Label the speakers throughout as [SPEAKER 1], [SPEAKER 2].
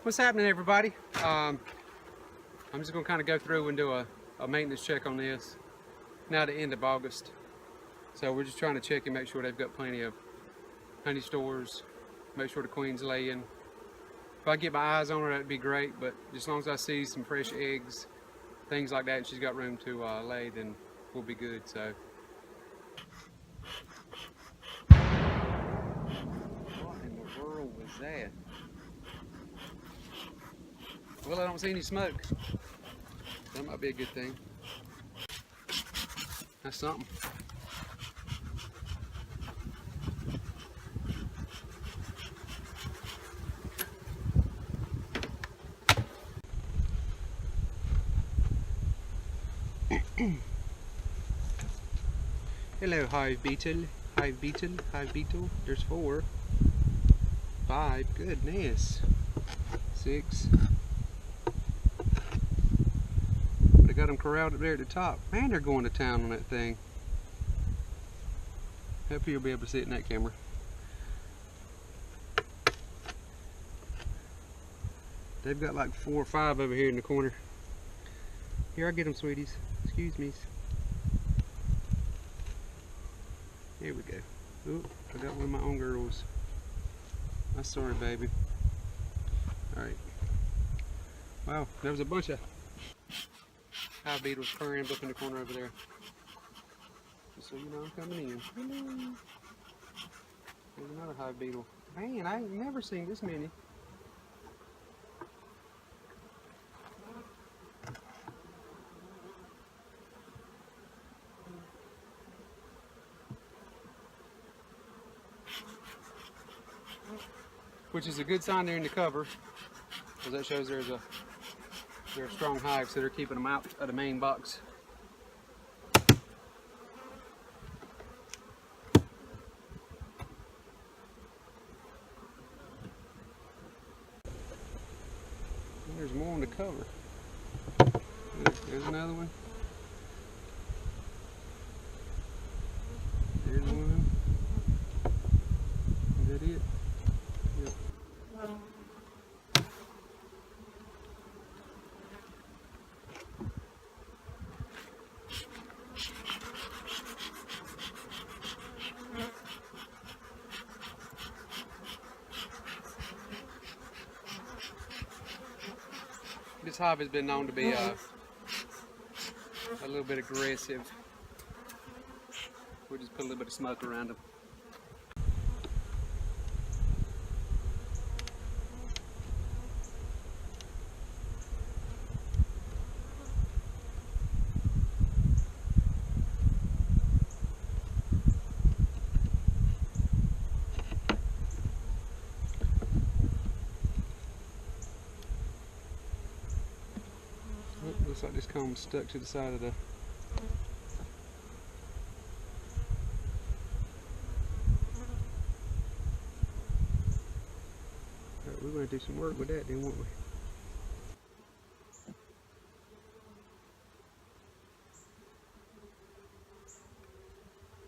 [SPEAKER 1] What's happening, everybody? I'm just going to kind of go through and do a maintenance check on this now the end of August. So we're just trying to check and make sure they've got plenty of honey stores, make sure the queen's laying. If I get my eyes on her, that'd be great, but as long as I see some fresh eggs, things like that, and she's got room to lay, then we'll be good. So what in the world was that? Well, I don't see any smoke. That might be a good thing. That's something. Hello, Hive Beetle. Hive Beetle. Hive Beetle. There's 4. 5. Goodness. 6. They got them corralled up there at the top. Man, they're going to town on that thing. Hope you'll be able to see it in that camera. They've got like 4 or 5 over here in the corner. Here, I get them, sweeties. Excuse me. Here we go. Oop, I got one of my own girls. I'm sorry, baby. Alright. Wow, there was a bunch of hive beetles crammed up in the corner over there. Just so you know, I'm coming in. Hello. There's another hive beetle. Man, I ain't never seen this many. Which is a good sign they're in the cover, because that shows they're a strong hive, so they're keeping them out of the main box. And there's more on the cover. There's another one. There's one. Is that it? Yep. This hive has been known to be a little bit aggressive. We'll just put a little bit of smoke around them. Oh, looks like this comb's stuck to the side of the... We're going to do some work with that then, won't we?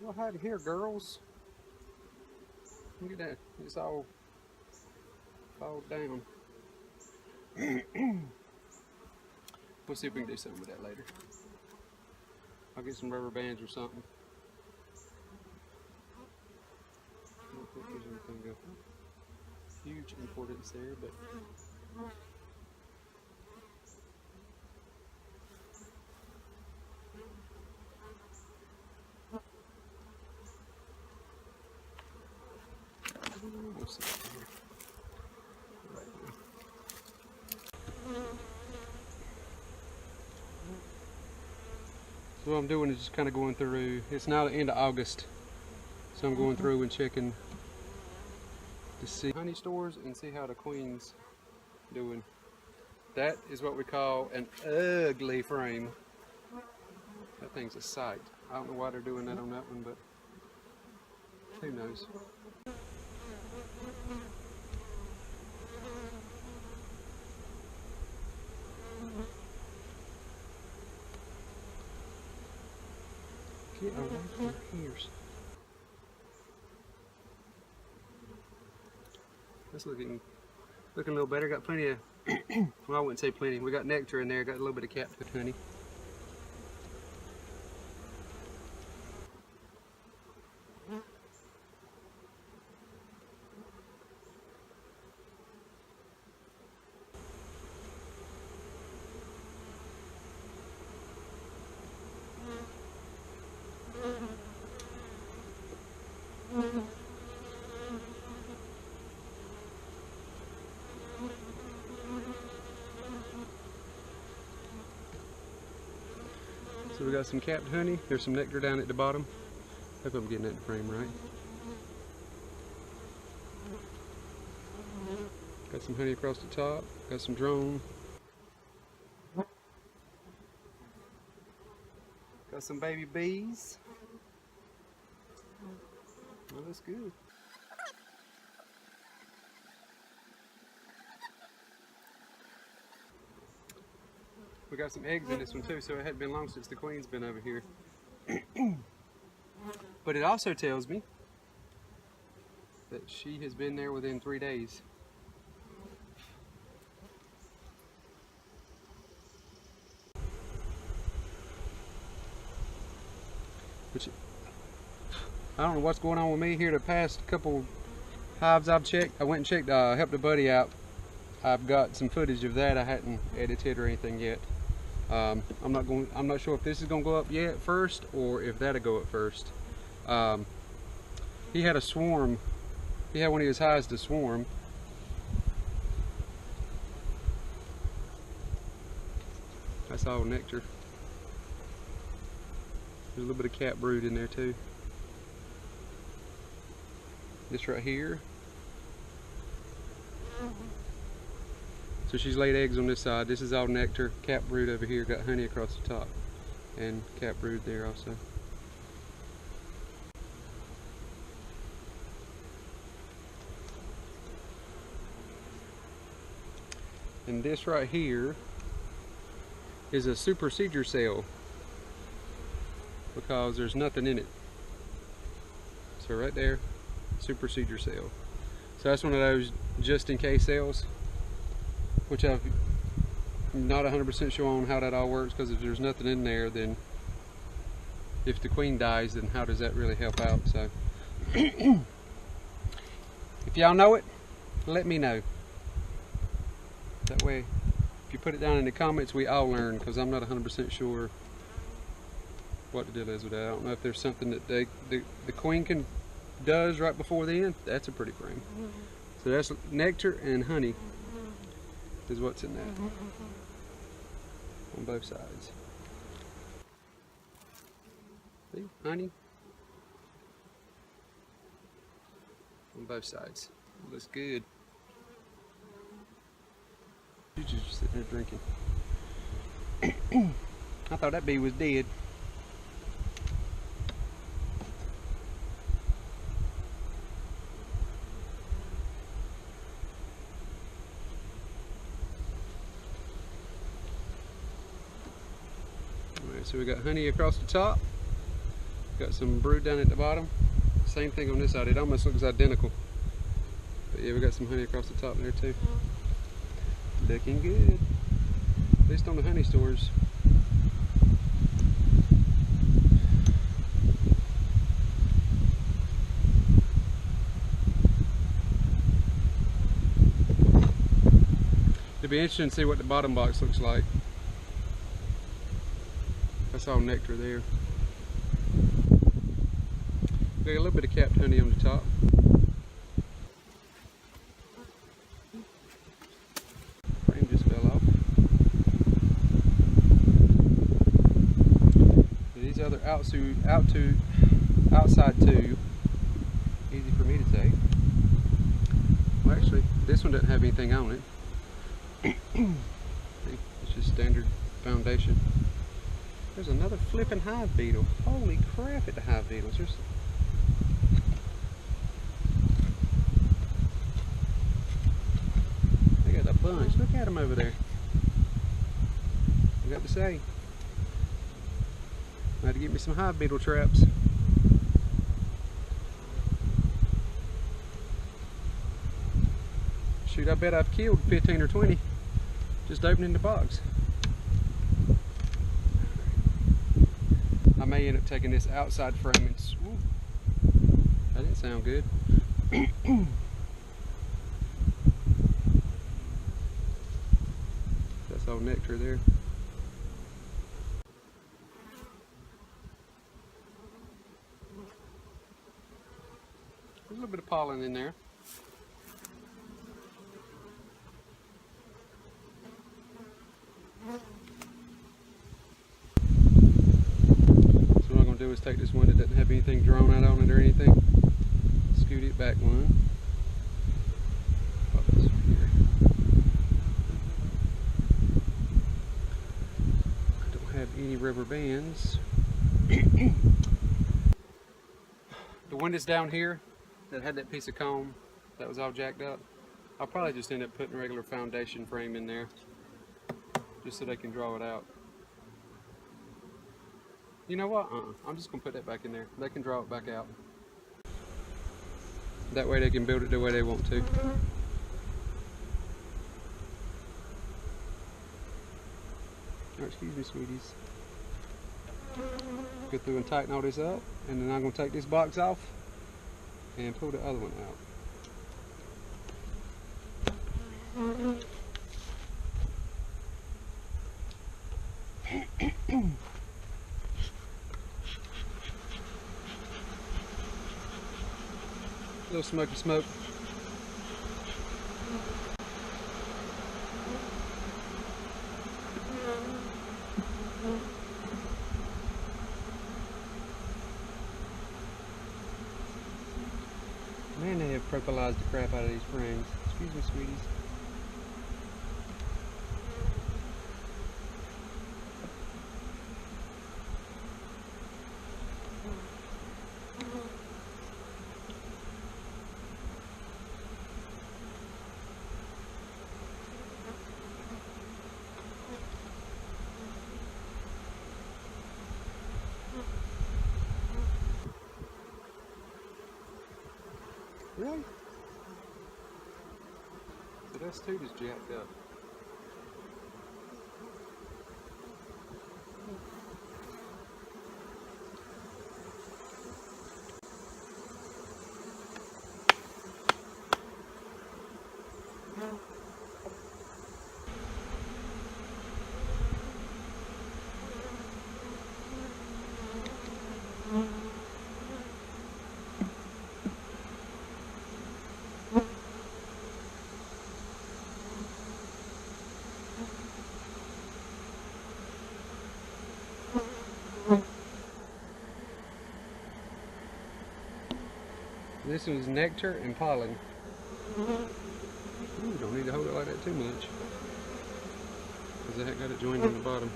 [SPEAKER 1] Well, howdy here, girls. Look at that. It's all fall down. We'll see if we can do something with that later. I'll get some rubber bands or something. I don't think there's anything of huge importance there, but we'll see. Right. So what I'm doing is just kind of going through. It's now the end of August, so I'm going through and checking to see honey stores and see how the queen's doing. That is what we call an ugly frame. That thing's a sight. I don't know why they're doing that on that one, but who knows. Get away from here. That's looking Looking a little better. Got plenty of, well, I wouldn't say plenty. We got nectar in there. Got a little bit of captive honey. So we got some capped honey. There's some nectar down at the bottom. Hope I'm getting that in frame right. Got some honey across the top. Got some drone. Got some baby bees. Well, that's good. We got some eggs in this one too, so it hadn't been long since the queen's been over here. But it also tells me that she has been there within 3 days. Which, I don't know what's going on with me here. The past couple hives I've checked, I went and checked, helped a buddy out. I've got some footage of that I hadn't edited or anything yet. I'm not sure if this is gonna go up yet first or if that'll go up first. He had a swarm. He had one of his hives to swarm. That's all nectar. There's a little bit of cap brood in there too. This right here. So she's laid eggs on this side. This is all nectar. Cap brood over here. Got honey across the top. And cap brood there also. And this right here is a supersedure cell, because there's nothing in it. So right there, supersedure cell. So that's one of those just in case cells, which I'm not 100% sure on how that all works, because if there's nothing in there, then if the queen dies, then how does that really help out? So if y'all know it, let me know. That way, if you put it down in the comments, we all learn, because I'm not 100% sure what the deal is with that. I don't know if there's something that the queen does right before the end. That's a pretty frame. So that's nectar and honey is what's in that on both sides. See, honey on both sides. Looks good. She's just sitting there drinking. I thought that bee was dead. Alright, so we got honey across the top. Got some brood down at the bottom. Same thing on this side. It almost looks identical. But yeah, we got some honey across the top there too. Looking good, at least on the honey stores. It'd be interesting to see what the bottom box looks like. That's all nectar there. Got a little bit of capped honey on the top. Outside too, easy for me to take. Well, actually, this one doesn't have anything on it. It's just standard foundation. There's another flipping hive beetle. Holy crap at the hive beetles. They got a bunch. Look at them over there. I got to say, I had to get me some hive beetle traps. Shoot, I bet I've killed 15 or 20 just opening the box. I may end up taking this outside frame and ooh, that didn't sound good. That's all nectar there. There's a little bit of pollen in there. So what I'm going to do is take this one that doesn't have anything drawn out on it or anything, scoot it back one. Pop this one here. I don't have any rubber bands. The one that's down here that had that piece of comb that was all jacked up, I'll probably just end up putting a regular foundation frame in there just so they can draw it out. You know what? I'm just gonna put that back in there. They can draw it back out. That way they can build it the way they want to. Oh, excuse me, sweeties. Go through and tighten all this up, and then I'm going to take this box off and pull the other one out. A little smoky smoke. Man, they have propolized the crap out of these frames. Excuse me, sweeties. Really? So that's two just jacked up. This one's nectar and pollen. Ooh, don't need to hold it like that too much, because I got it joined on the bottom.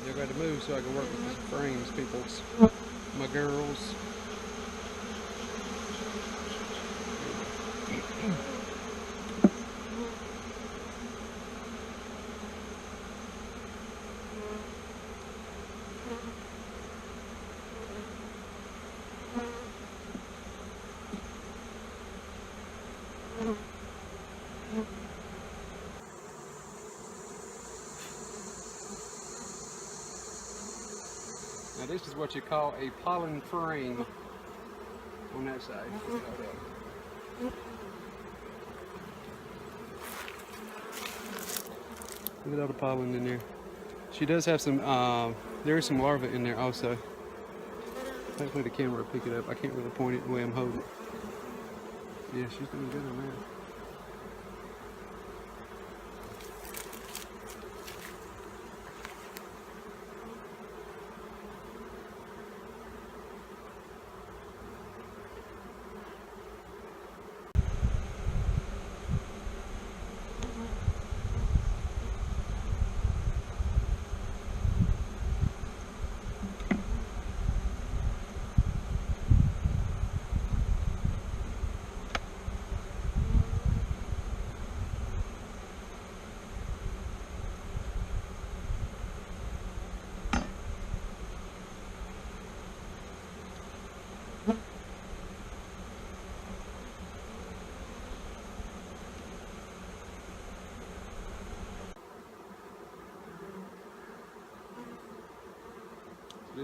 [SPEAKER 1] I got to move so I can work with these frames, peoples. My girls. Now this is what you call a pollen frame on that side. Look at all the pollen in there. She does have some, there is some larvae in there also. Hopefully the camera will pick it up. I can't really point it the way I'm holding it. Yeah, she's doing good on that.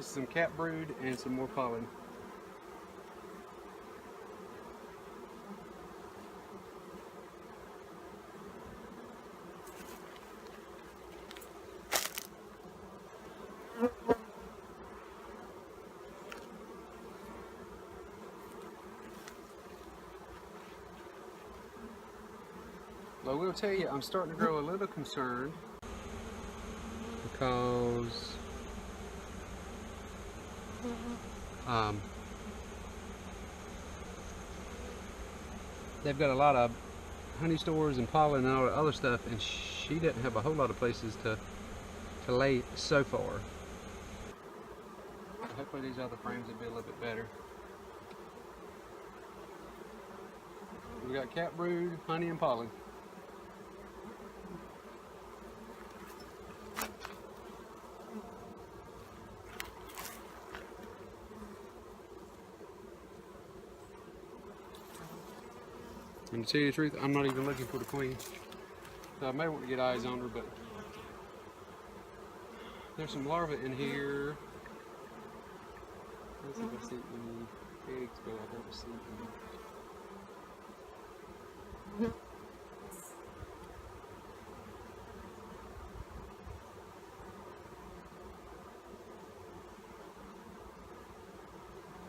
[SPEAKER 1] This is some cat brood and some more pollen. I will tell you, I'm starting to grow a little concerned because they've got a lot of honey stores and pollen and all that other stuff, and she doesn't have a whole lot of places to lay so far. Hopefully these other frames will be a little bit better. We got cat brood, honey, and pollen. And to tell you the truth, I'm not even looking for the queen. So I may want to get eyes on her, but there's some larvae in here. Let's see if I see any eggs, but I don't see any.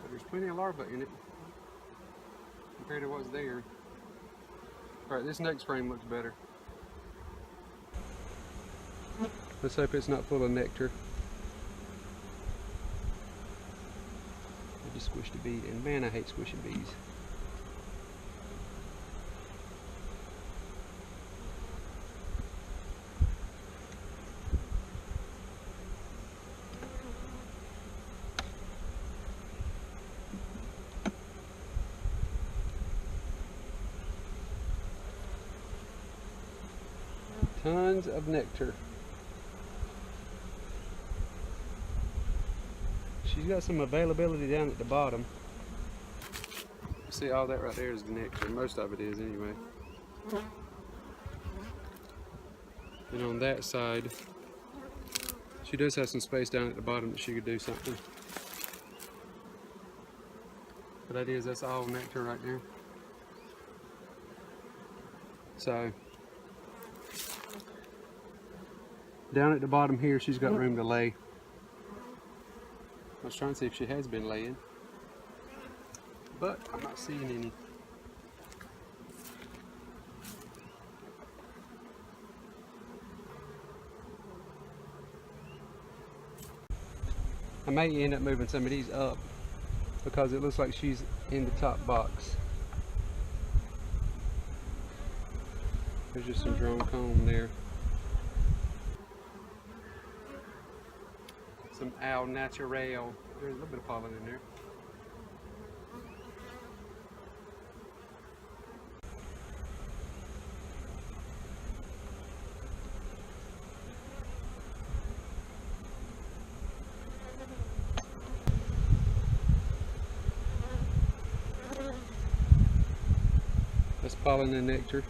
[SPEAKER 1] But there's plenty of larvae in it compared to what's there. Alright, this next frame looks better. Let's hope it's not full of nectar. I just squished a bee, and man, I hate squishing bees. Tons of nectar. She's got some availability down at the bottom. See, all that right there is the nectar. Most of it is anyway. And on that side, she does have some space down at the bottom that she could do something. But that's all nectar right there. So, down at the bottom here, she's got room to lay. I was trying to see if she has been laying, but I'm not seeing any. I may end up moving some of these up because it looks like she's in the top box. There's just some drone comb there. Some Al Naturel. There's a little bit of pollen in there. That's pollen and nectar.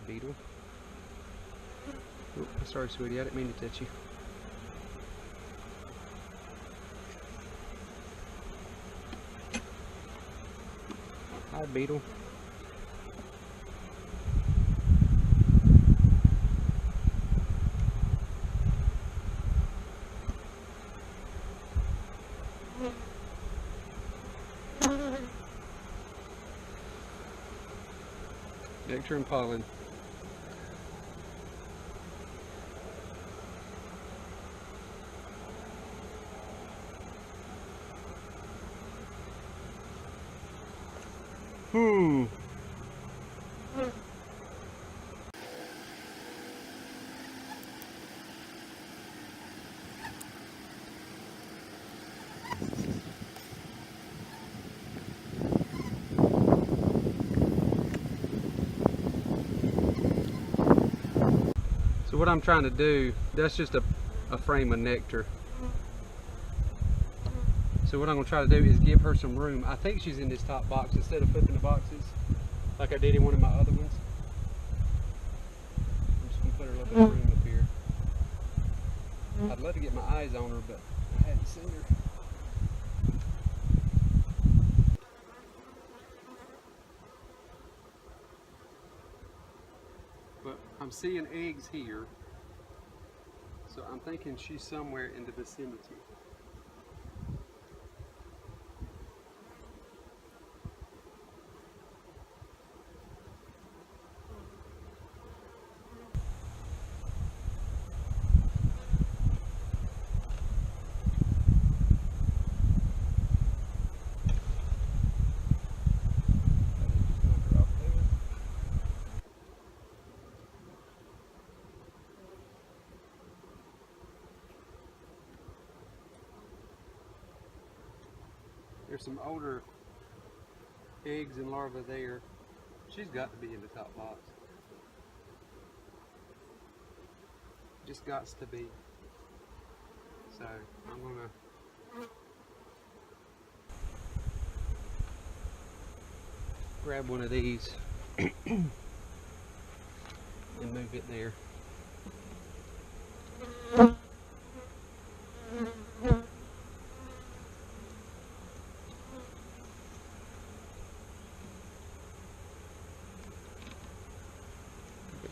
[SPEAKER 1] Beetle. Oh, sorry, sweetie, I didn't mean to touch you. Hi, beetle. Nectar and pollen. So what I'm trying to do, that's just a frame of nectar. So what I'm gonna try to do is give her some room. I think she's in this top box instead of flipping the boxes like I did in one of my other ones. I'm just gonna put her a little bit of room up here. I'd love to get my eyes on her, but I hadn't seen her. But I'm seeing eggs here, so I'm thinking she's somewhere in the vicinity. There's some older eggs and larvae there. She's got to be in the top box. Just got to be. So I'm gonna grab one of these and move it there.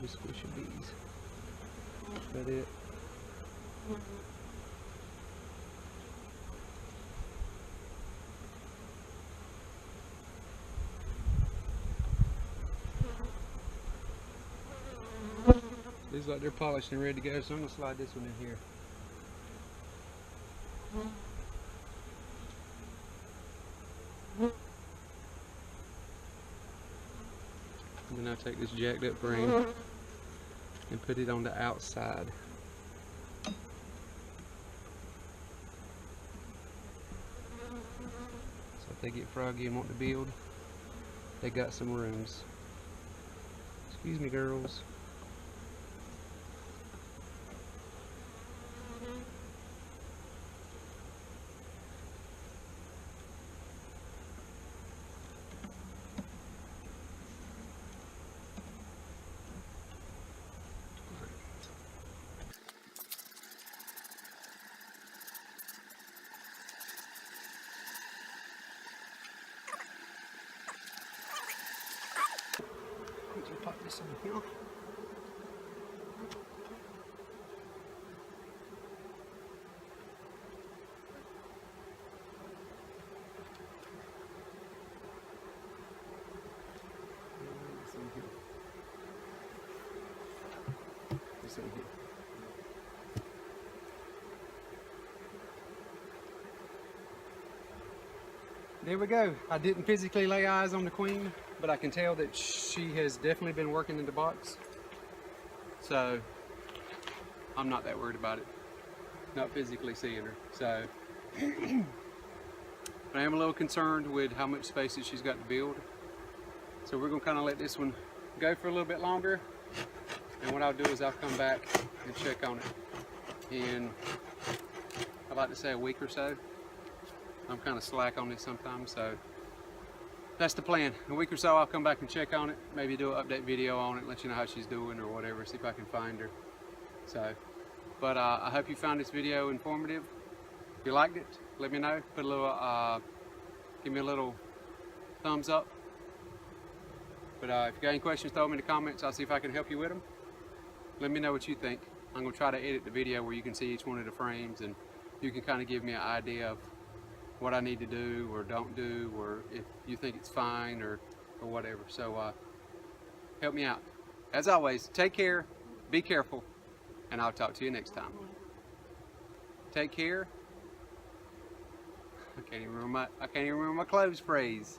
[SPEAKER 1] Squish of bees. Is that it? Looks like they're polished and ready to go, so I'm going to slide this one in here. And then I'll take this jacked up frame and put it on the outside. So if they get froggy and want to build, they got some rooms. Excuse me, girls. Pop this in here. This in here. There we go. I didn't physically lay eyes on the queen, but I can tell that she has definitely been working in the box. So I'm not that worried about it. Not physically seeing her. So but I am a little concerned with how much space that she's got to build. So we're gonna kind of let this one go for a little bit longer. And what I'll do is I'll come back and check on it in, I'd like to say, a week or so. I'm kind of slack on this sometimes, so that's the plan. In a week or so I'll come back and check on it, maybe do an update video on it, let you know how she's doing or whatever, see if I can find her. So, but I hope you found this video informative. If you liked it, let me know. Put a little, give me a little thumbs up. But if you got any questions, throw them in the comments. I'll see if I can help you with them. Let me know what you think. I'm gonna try to edit the video where you can see each one of the frames and you can kind of give me an idea of what I need to do or don't do, or if you think it's fine or whatever. So help me out. As always, take care, be careful, and I'll talk to you next time. Take care. I can't even remember my close phrase.